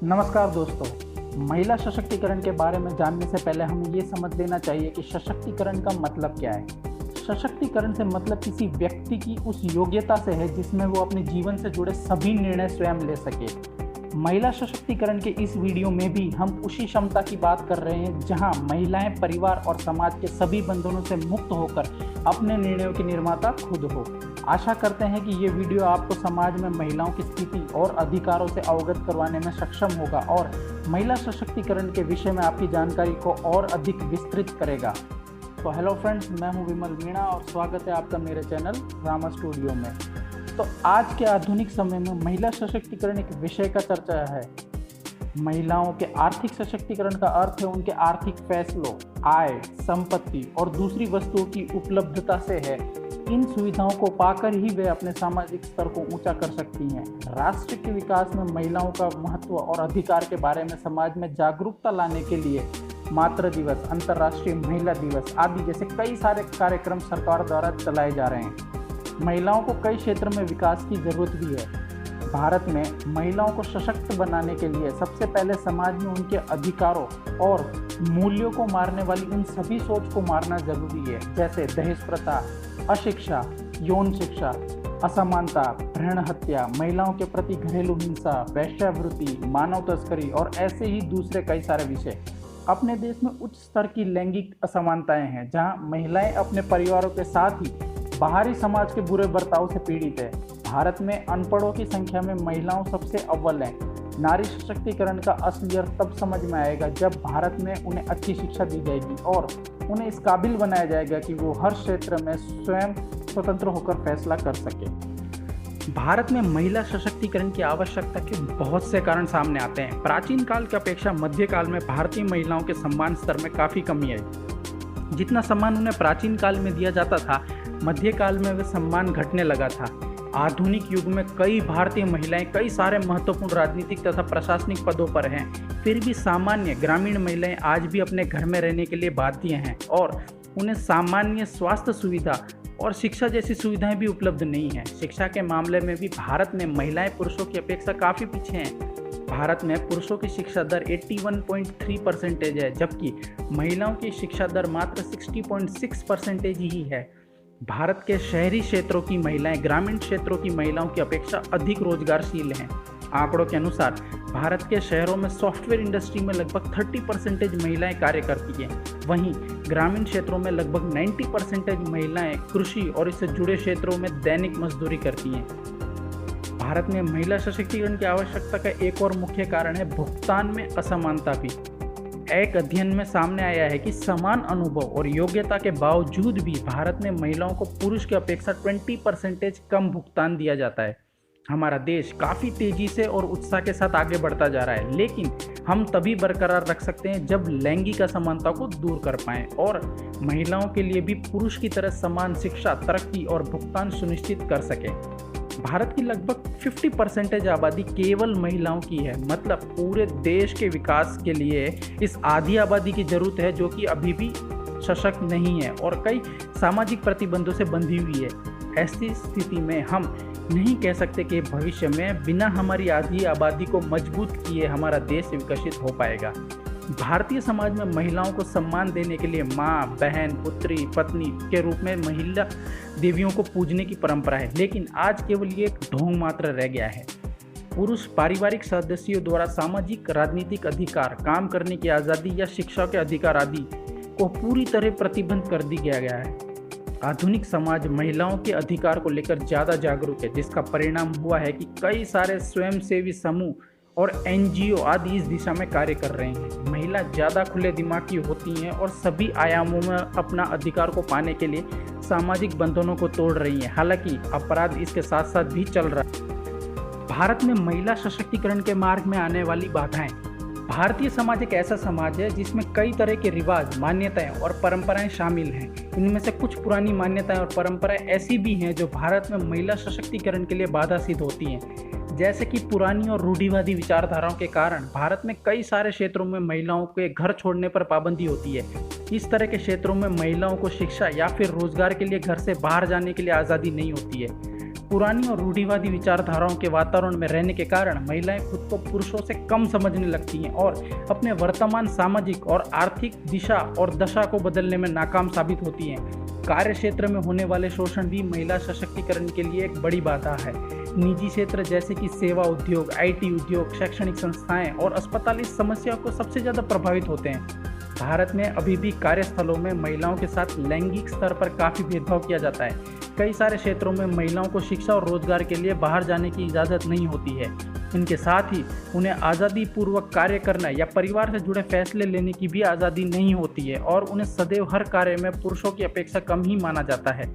नमस्कार दोस्तों। महिला सशक्तिकरण के बारे में जानने से पहले हमें ये समझ लेना चाहिए कि सशक्तिकरण का मतलब क्या है। सशक्तिकरण से मतलब किसी व्यक्ति की उस योग्यता से है जिसमें वो अपने जीवन से जुड़े सभी निर्णय स्वयं ले सके। महिला सशक्तिकरण के इस वीडियो में भी हम उसी क्षमता की बात कर रहे हैं जहां महिलाएं परिवार और समाज के सभी बंधनों से मुक्त होकर अपने निर्णयों की निर्माता खुद हो। आशा करते हैं कि ये वीडियो आपको समाज में महिलाओं की स्थिति और अधिकारों से अवगत करवाने में सक्षम होगा और महिला सशक्तिकरण के विषय में आपकी जानकारी को और अधिक विस्तृत करेगा। तो हेलो फ्रेंड्स, मैं हूं विमल मीणा और स्वागत है आपका मेरे चैनल रामा स्टूडियो में। तो आज के आधुनिक समय में महिला सशक्तिकरण एक विषय का चर्चा है। महिलाओं के आर्थिक सशक्तिकरण का अर्थ है उनके आर्थिक फैसलों, आय, संपत्ति और दूसरी वस्तुओं की उपलब्धता से है। इन सुविधाओं को पाकर ही वे अपने सामाजिक स्तर को ऊंचा कर सकती हैं। राष्ट्र के विकास में महिलाओं का महत्व और अधिकार के बारे में समाज में जागरूकता लाने के लिए मातृ दिवस, अंतर्राष्ट्रीय महिला दिवस आदि जैसे कई सारे कार्यक्रम सरकार द्वारा चलाए जा रहे हैं। महिलाओं को कई क्षेत्र में विकास की जरूरत भी है। भारत में महिलाओं को सशक्त बनाने के लिए सबसे पहले समाज में उनके अधिकारों और मूल्यों को मारने वाली उन सभी सोच को मारना जरूरी है, जैसे दहेज प्रथा, अशिक्षा, यौन शिक्षा, असमानता, भ्रूण हत्या, महिलाओं के प्रति घरेलू हिंसा, वेश्यावृत्ति, मानव तस्करी और ऐसे ही दूसरे कई सारे विषय। अपने देश में उच्च स्तर की लैंगिक असमानताएं हैं, जहां महिलाएं अपने परिवारों के साथ ही बाहरी समाज के बुरे बर्ताव से पीड़ित है। भारत में अनपढ़ों की संख्या में महिलाओं सबसे अव्वल हैं। नारी सशक्तिकरण का असली अर्थ तब समझ में आएगा जब भारत में उन्हें अच्छी शिक्षा दी जाएगी और उन्हें इस काबिल बनाया जाएगा कि वो हर क्षेत्र में स्वयं स्वतंत्र होकर फैसला कर सके। भारत में महिला सशक्तिकरण की आवश्यकता के बहुत से कारण सामने आते हैं। प्राचीन काल की अपेक्षा मध्यकाल में भारतीय महिलाओं के सम्मान स्तर में काफ़ी कमी आई। जितना सम्मान उन्हें प्राचीन काल में दिया जाता था, मध्यकाल में वह सम्मान घटने लगा था। आधुनिक युग में कई भारतीय महिलाएं कई सारे महत्वपूर्ण राजनीतिक तथा प्रशासनिक पदों पर हैं। फिर भी सामान्य ग्रामीण महिलाएं आज भी अपने घर में रहने के लिए बाध्य हैं और उन्हें सामान्य स्वास्थ्य सुविधा और शिक्षा जैसी सुविधाएं भी उपलब्ध नहीं हैं। शिक्षा के मामले में भी भारत में महिलाएं पुरुषों की अपेक्षा काफ़ी पीछे हैं। भारत में पुरुषों की शिक्षा दर 81.3% है, जबकि महिलाओं की शिक्षा दर मात्र 60.6% ही है। भारत के शहरी क्षेत्रों की महिलाएं ग्रामीण क्षेत्रों की महिलाओं की अपेक्षा अधिक रोजगारशील हैं। आंकड़ों के अनुसार भारत के शहरों में सॉफ्टवेयर इंडस्ट्री में लगभग 30% महिलाएं कार्य करती हैं। वहीं ग्रामीण क्षेत्रों में लगभग 90% महिलाएं कृषि और इससे जुड़े क्षेत्रों में दैनिक मजदूरी करती हैं। भारत में महिला सशक्तिकरण की आवश्यकता का एक और मुख्य कारण है भुगतान में असमानता भी। एक अध्ययन में सामने आया है कि समान अनुभव और योग्यता के बावजूद भी भारत में महिलाओं को पुरुष की अपेक्षा 20% कम भुगतान दिया जाता है। हमारा देश काफ़ी तेज़ी से और उत्साह के साथ आगे बढ़ता जा रहा है, लेकिन हम तभी बरकरार रख सकते हैं जब लैंगिक असमानता को दूर कर पाएं और महिलाओं के लिए भी पुरुष की तरह समान शिक्षा, तरक्की और भुगतान सुनिश्चित कर सकें। भारत की लगभग 50% आबादी केवल महिलाओं की है। मतलब पूरे देश के विकास के लिए इस आधी आबादी की जरूरत है जो कि अभी भी सशक्त नहीं है और कई सामाजिक प्रतिबंधों से बंधी हुई है। ऐसी स्थिति में हम नहीं कह सकते कि भविष्य में बिना हमारी आधी आबादी को मजबूत किए हमारा देश विकसित हो पाएगा। भारतीय समाज में महिलाओं को सम्मान देने के लिए माँ, बहन, पुत्री, पत्नी के रूप में महिला देवियों को पूजने की परंपरा है, लेकिन आज केवल ये एक ढोंग मात्र रह गया है। पुरुष पारिवारिक सदस्यों द्वारा सामाजिक राजनीतिक अधिकार, काम करने की आज़ादी या शिक्षा के अधिकार आदि को पूरी तरह प्रतिबंध कर दिया गया है। आधुनिक समाज महिलाओं के अधिकार को लेकर ज़्यादा जागरूक है, जिसका परिणाम हुआ है कि कई सारे स्वयंसेवी समूह और NGO आदि इस दिशा में कार्य कर रहे हैं। महिला ज़्यादा खुले दिमाग की होती हैं और सभी आयामों में अपना अधिकार को पाने के लिए सामाजिक बंधनों को तोड़ रही हैं। हालांकि अपराध इसके साथ साथ भी चल रहा है। भारत में महिला सशक्तिकरण के मार्ग में आने वाली बाधाएं। भारतीय समाज एक ऐसा समाज है जिसमें कई तरह के रिवाज, मान्यताएं और परंपराएं शामिल हैं। इनमें से कुछ पुरानी मान्यताएं और परंपराएं ऐसी भी हैं जो भारत में महिला सशक्तिकरण के लिए बाधा सिद्ध होती हैं। जैसे कि पुरानी और रूढ़िवादी विचारधाराओं के कारण भारत में कई सारे क्षेत्रों में महिलाओं के घर छोड़ने पर पाबंदी होती है। इस तरह के क्षेत्रों में महिलाओं को शिक्षा या फिर रोजगार के लिए घर से बाहर जाने के लिए आज़ादी नहीं होती है। पुरानी और रूढ़िवादी विचारधाराओं के वातावरण में रहने के कारण महिलाएं खुद को पुरुषों से कम समझने लगती हैं और अपने वर्तमान सामाजिक और आर्थिक दिशा और दशा को बदलने में नाकाम साबित होती हैं। कार्य क्षेत्र में होने वाले शोषण भी महिला सशक्तिकरण के लिए एक बड़ी बाधा है। निजी क्षेत्र जैसे कि सेवा उद्योग, आईटी उद्योग, शैक्षणिक संस्थाएं और अस्पताल इस समस्या को सबसे ज़्यादा प्रभावित होते हैं। भारत में अभी भी कार्यस्थलों में महिलाओं के साथ लैंगिक स्तर पर काफ़ी भेदभाव किया जाता है। कई सारे क्षेत्रों में महिलाओं को शिक्षा और रोजगार के लिए बाहर जाने की इजाज़त नहीं होती है। इनके साथ ही उन्हें आज़ादी पूर्वक कार्य करना या परिवार से जुड़े फैसले लेने की भी आज़ादी नहीं होती है और उन्हें सदैव हर कार्य में पुरुषों की अपेक्षा कम ही माना जाता है।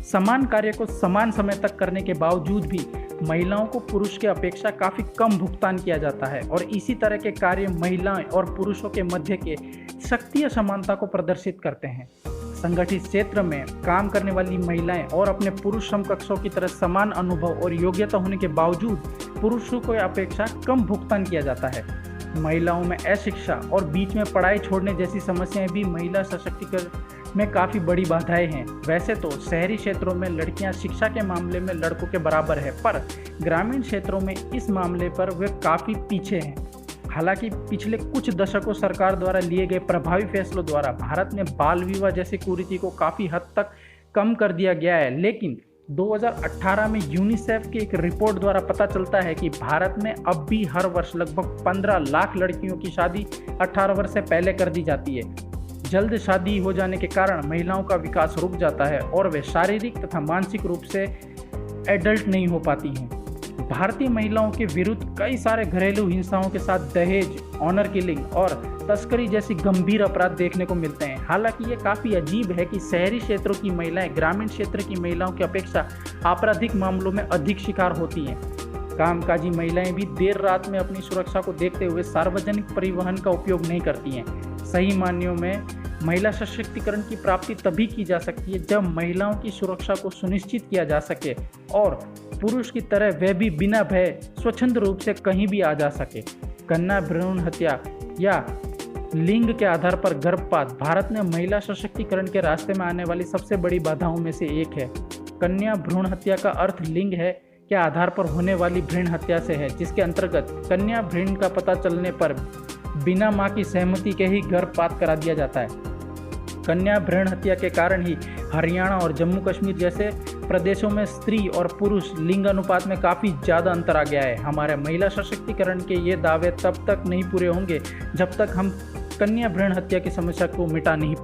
समान कार्य को समान समय तक करने के बावजूद भी महिलाओं को पुरुष के अपेक्षा काफ़ी कम भुगतान किया जाता है और इसी तरह के कार्य महिलाएं और पुरुषों के मध्य के शक्ति असमानता को प्रदर्शित करते हैं। संगठित क्षेत्र में काम करने वाली महिलाएं और अपने पुरुष समकक्षों की तरह समान अनुभव और योग्यता होने के बावजूद पुरुषों की अपेक्षा कम भुगतान किया जाता है। महिलाओं में अशिक्षा और बीच में पढ़ाई छोड़ने जैसी समस्याएं भी महिला सशक्तिकरण में काफ़ी बड़ी बाधाएं हैं। वैसे तो शहरी क्षेत्रों में लड़कियां शिक्षा के मामले में लड़कों के बराबर है, पर ग्रामीण क्षेत्रों में इस मामले पर वे काफ़ी पीछे हैं। हालांकि पिछले कुछ दशकों सरकार द्वारा लिए गए प्रभावी फैसलों द्वारा भारत में बाल विवाह जैसी कुरीति को काफ़ी हद तक कम कर दिया गया है, लेकिन 2018 में यूनिसेफ की एक रिपोर्ट द्वारा पता चलता है कि भारत में अब भी हर वर्ष लगभग 15 लाख लड़कियों की शादी 18 वर्ष से पहले कर दी जाती है। जल्द शादी हो जाने के कारण महिलाओं का विकास रुक जाता है और वे शारीरिक तथा मानसिक रूप से एडल्ट नहीं हो पाती हैं। भारतीय महिलाओं के विरुद्ध कई सारे घरेलू हिंसाओं के साथ दहेज, ऑनर किलिंग और तस्करी जैसी गंभीर अपराध देखने को मिलते हैं। हालांकि ये काफ़ी अजीब है कि शहरी क्षेत्रों की महिलाएं ग्रामीण क्षेत्र की महिलाओं की अपेक्षा आपराधिक मामलों में अधिक शिकार होती हैं। कामकाजी महिलाएं भी देर रात में अपनी सुरक्षा को देखते हुए सार्वजनिक परिवहन का उपयोग नहीं करती हैं। सही मायनों में महिला सशक्तिकरण की प्राप्ति तभी की जा सकती है जब महिलाओं की सुरक्षा को सुनिश्चित किया जा सके और पुरुष की तरह वह भी बिना भय स्वच्छंद रूप से कहीं भी आ जा सके। कन्या भ्रूण हत्या या लिंग के आधार पर गर्भपात भारत में महिला सशक्तिकरण के रास्ते में आने वाली सबसे बड़ी बाधाओं में से एक है। कन्या भ्रूण हत्या का अर्थ लिंग है के आधार पर होने वाली भ्रूण हत्या से है, जिसके अंतर्गत कन्या भ्रूण का पता चलने पर बिना मां की सहमति के ही गर्भपात करा दिया जाता है। कन्या भ्रूण हत्या के कारण ही हरियाणा और जम्मू कश्मीर जैसे प्रदेशों में स्त्री और पुरुष लिंग अनुपात में काफ़ी ज़्यादा अंतर आ गया है। हमारे महिला सशक्तिकरण के ये दावे तब तक नहीं पूरे होंगे जब तक हम कन्या भ्रूण हत्या की समस्या को मिटा नहीं।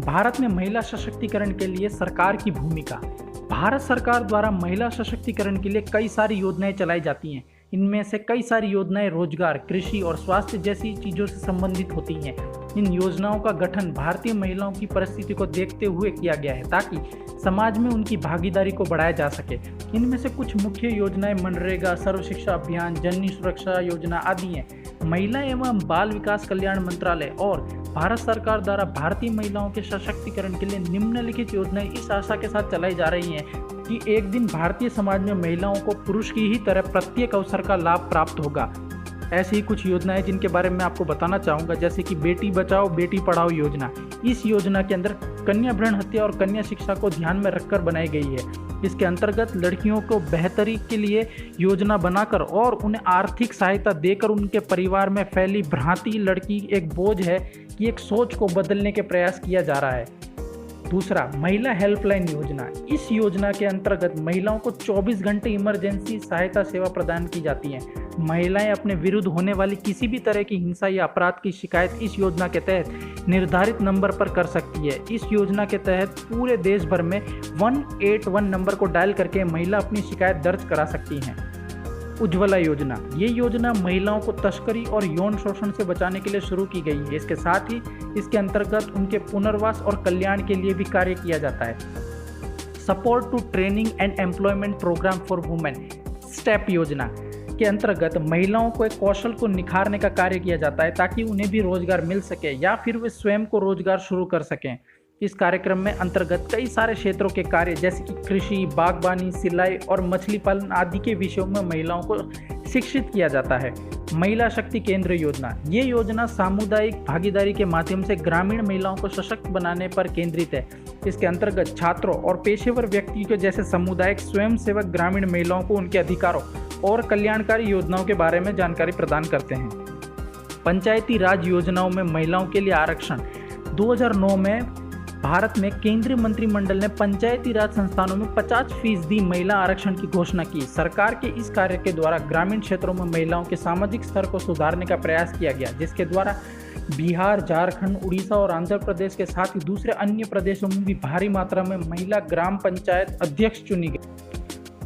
भारत में महिला सशक्तिकरण के लिए सरकार की भूमिका। भारत सरकार द्वारा महिला सशक्तिकरण के लिए कई सारी योजनाएं चलाई जाती हैं। इनमें से कई सारी योजनाएं रोजगार, कृषि और स्वास्थ्य जैसी चीज़ों से संबंधित होती हैं। इन योजनाओं का गठन भारतीय महिलाओं की परिस्थिति को देखते हुए किया गया है ताकि समाज में उनकी भागीदारी को बढ़ाया जा सके। इनमें से कुछ मुख्य योजनाएं मनरेगा, सर्व शिक्षा अभियान, जननी सुरक्षा योजना आदि हैं। महिला एवं बाल विकास कल्याण मंत्रालय और भारत सरकार द्वारा भारतीय महिलाओं के सशक्तिकरण के लिए निम्नलिखित योजनाएं इस आशा के साथ चलाई जा रही हैं कि एक दिन भारतीय समाज में महिलाओं को पुरुष की ही तरह प्रत्येक अवसर का लाभ प्राप्त होगा। ऐसी ही कुछ योजनाएं जिनके बारे में आपको बताना चाहूँगा, जैसे कि बेटी बचाओ बेटी पढ़ाओ योजना। इस योजना के अंदर कन्या भ्रूण हत्या और कन्या शिक्षा को ध्यान में रखकर बनाई गई है। इसके अंतर्गत लड़कियों को बेहतरी के लिए योजना बनाकर और उन्हें आर्थिक सहायता देकर उनके परिवार में फैली भ्रांति लड़की एक बोझ है कि एक सोच को बदलने के प्रयास किया जा रहा है। दूसरा, महिला हेल्पलाइन योजना। इस योजना के अंतर्गत महिलाओं को 24 घंटे इमरजेंसी सहायता सेवा प्रदान की जाती है। महिलाएं अपने विरुद्ध होने वाली किसी भी तरह की हिंसा या अपराध की शिकायत इस योजना के तहत निर्धारित नंबर पर कर सकती है। इस योजना के तहत पूरे देश भर में 181 नंबर को डायल करके महिला अपनी शिकायत दर्ज करा सकती हैं। उज्ज्वला योजना। ये योजना महिलाओं को तस्करी और यौन शोषण से बचाने के लिए शुरू की गई है। इसके साथ ही इसके अंतर्गत उनके पुनर्वास और कल्याण के लिए भी कार्य किया जाता है। Support to training and employment program for women, step योजना के अंतर्गत महिलाओं को एक कौशल को निखारने का कार्य किया जाता है ताकि उन्हें भी रोजगार मिल सके या फिर वे स्वयं को रोजगार शुरू कर सकें। इस कार्यक्रम में अंतर्गत कई सारे क्षेत्रों के कार्य जैसे कि कृषि, बागवानी, सिलाई और मछली पालन आदि के विषयों में महिलाओं को शिक्षित किया जाता है। महिला शक्ति केंद्र योजना, ये योजना सामुदायिक भागीदारी के माध्यम से ग्रामीण महिलाओं को सशक्त बनाने पर केंद्रित है। इसके अंतर्गत छात्रों और पेशेवर व्यक्तियों जैसे सामुदायिक स्वयंसेवक ग्रामीण महिलाओं को उनके अधिकारों और कल्याणकारी योजनाओं के बारे में जानकारी प्रदान करते हैं। पंचायती राज योजनाओं में महिलाओं के लिए आरक्षण, 2009 में भारत में केंद्रीय मंत्रिमंडल ने पंचायती राज संस्थानों में 50% महिला आरक्षण की घोषणा की। सरकार के इस कार्य के द्वारा ग्रामीण क्षेत्रों में महिलाओं के सामाजिक स्तर को सुधारने का प्रयास किया गया, जिसके द्वारा बिहार, झारखंड, उड़ीसा और आंध्र प्रदेश के साथ ही दूसरे अन्य प्रदेशों में भी भारी मात्रा में महिला ग्राम पंचायत अध्यक्ष चुनी गई।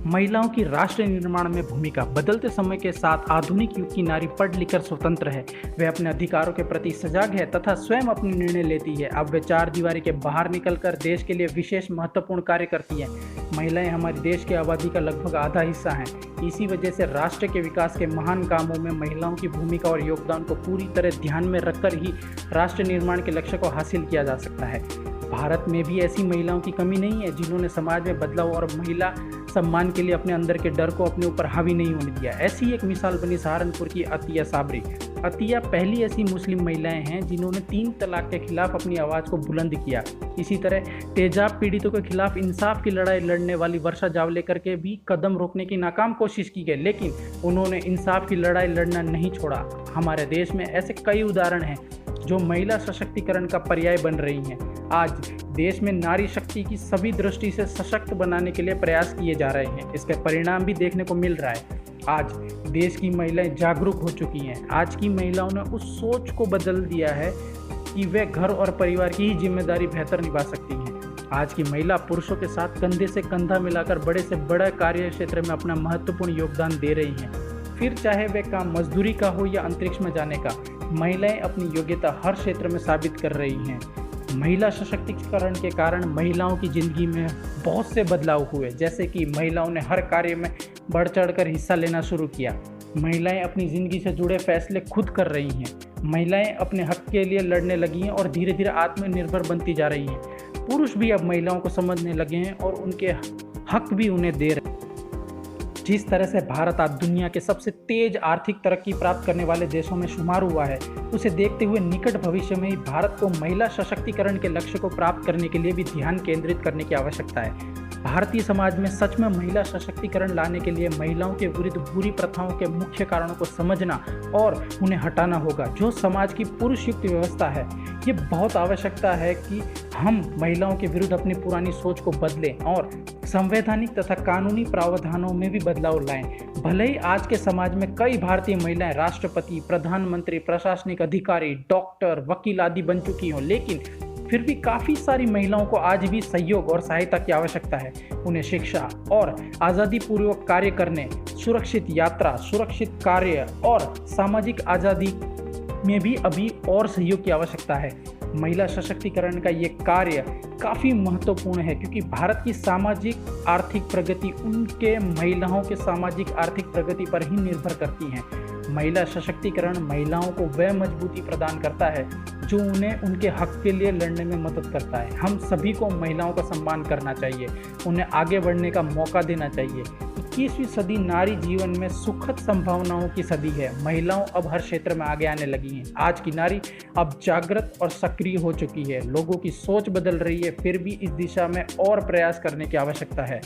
महिलाओं की राष्ट्र निर्माण में भूमिका, बदलते समय के साथ आधुनिक युग की नारी पढ़ लिखकर स्वतंत्र है। वे अपने अधिकारों के प्रति सजग है तथा स्वयं अपने निर्णय लेती है। अब वे चार दीवारी के बाहर निकलकर देश के लिए विशेष महत्वपूर्ण कार्य करती हैं। महिलाएं हमारे देश की आबादी का लगभग आधा हिस्सा हैं। इसी वजह से राष्ट्र के विकास के महान कामों में महिलाओं की भूमिका और योगदान को पूरी तरह ध्यान में रखकर ही राष्ट्र निर्माण के लक्ष्य को हासिल किया जा सकता है। भारत में भी ऐसी महिलाओं की कमी नहीं है जिन्होंने समाज में बदलाव और महिला सम्मान के लिए अपने अंदर के डर को अपने ऊपर हावी नहीं होने दिया। ऐसी एक मिसाल बनी सहारनपुर की अतिया साबरी। अतिया पहली ऐसी मुस्लिम महिलाएं हैं जिन्होंने 3 तलाक के खिलाफ अपनी आवाज़ को बुलंद किया। इसी तरह तेजाब पीड़ितों के खिलाफ इंसाफ की लड़ाई लड़ने वाली वर्षा जावलेकर के भी कदम रोकने की नाकाम कोशिश की गई, लेकिन उन्होंने इंसाफ की लड़ाई लड़ना नहीं छोड़ा। हमारे देश में ऐसे कई उदाहरण हैं जो महिला सशक्तिकरण का पर्याय बन रही हैं। आज देश में नारी शक्ति की सभी दृष्टि से सशक्त बनाने के लिए प्रयास किए जा रहे हैं। इसके परिणाम भी देखने को मिल रहा है। आज देश की महिलाएं जागरूक हो चुकी हैं। आज की महिलाओं ने उस सोच को बदल दिया है कि वे घर और परिवार की ही जिम्मेदारी बेहतर निभा सकती हैं। आज की महिला पुरुषों के साथ कंधे से कंधा मिलाकर बड़े से बड़ा कार्य क्षेत्र में अपना महत्वपूर्ण योगदान दे रही हैं। फिर चाहे वे काम मजदूरी का हो या अंतरिक्ष में जाने का, महिलाएं अपनी योग्यता हर क्षेत्र में साबित कर रही हैं। महिला सशक्तिकरण के कारण महिलाओं की जिंदगी में बहुत से बदलाव हुए, जैसे कि महिलाओं ने हर कार्य में बढ़ चढ़कर हिस्सा लेना शुरू किया। महिलाएं अपनी ज़िंदगी से जुड़े फैसले खुद कर रही हैं। महिलाएं अपने हक के लिए लड़ने लगी हैं और धीरे धीरे आत्मनिर्भर बनती जा रही हैं। पुरुष भी अब महिलाओं को समझने लगे हैं और उनके हक भी उन्हें दे रहे हैं। जिस तरह से भारत आज दुनिया के सबसे तेज आर्थिक तरक्की प्राप्त करने वाले देशों में शुमार हुआ है, उसे देखते हुए निकट भविष्य में ही भारत को महिला सशक्तिकरण के लक्ष्य को प्राप्त करने के लिए भी ध्यान केंद्रित करने की आवश्यकता है। भारतीय समाज में सच में महिला सशक्तिकरण लाने के लिए महिलाओं के विरुद्ध बुरी प्रथाओं के मुख्य कारणों को समझना और उन्हें हटाना होगा। जो समाज की पुरुष युक्त व्यवस्था है, ये बहुत आवश्यकता है कि हम महिलाओं के विरुद्ध अपनी पुरानी सोच को बदलें और संवैधानिक तथा कानूनी प्रावधानों में भी बदलाव लाएं। भले ही आज के समाज में कई भारतीय महिलाएं राष्ट्रपति, प्रधानमंत्री, प्रशासनिक अधिकारी, डॉक्टर, वकील आदि बन चुकी हों, लेकिन फिर भी काफ़ी सारी महिलाओं को आज भी सहयोग और सहायता की आवश्यकता है। उन्हें शिक्षा और आज़ादी पूर्वक कार्य करने, सुरक्षित यात्रा, सुरक्षित कार्य और सामाजिक आज़ादी में भी अभी और सहयोग की आवश्यकता है। महिला सशक्तिकरण का ये कार्य काफ़ी महत्वपूर्ण है क्योंकि भारत की सामाजिक आर्थिक प्रगति उनके महिलाओं के सामाजिक आर्थिक प्रगति पर ही निर्भर करती है। महिला सशक्तिकरण महिलाओं को वह मजबूती प्रदान करता है जो उन्हें उनके हक के लिए लड़ने में मदद करता है। हम सभी को महिलाओं का सम्मान करना चाहिए, उन्हें आगे बढ़ने का मौका देना चाहिए। 21वीं सदी नारी जीवन में सुखद संभावनाओं की सदी है। महिलाओं अब हर क्षेत्र में आगे आने लगी हैं। आज की नारी अब जागृत और सक्रिय हो चुकी है। लोगों की सोच बदल रही है, फिर भी इस दिशा में और प्रयास करने की आवश्यकता है।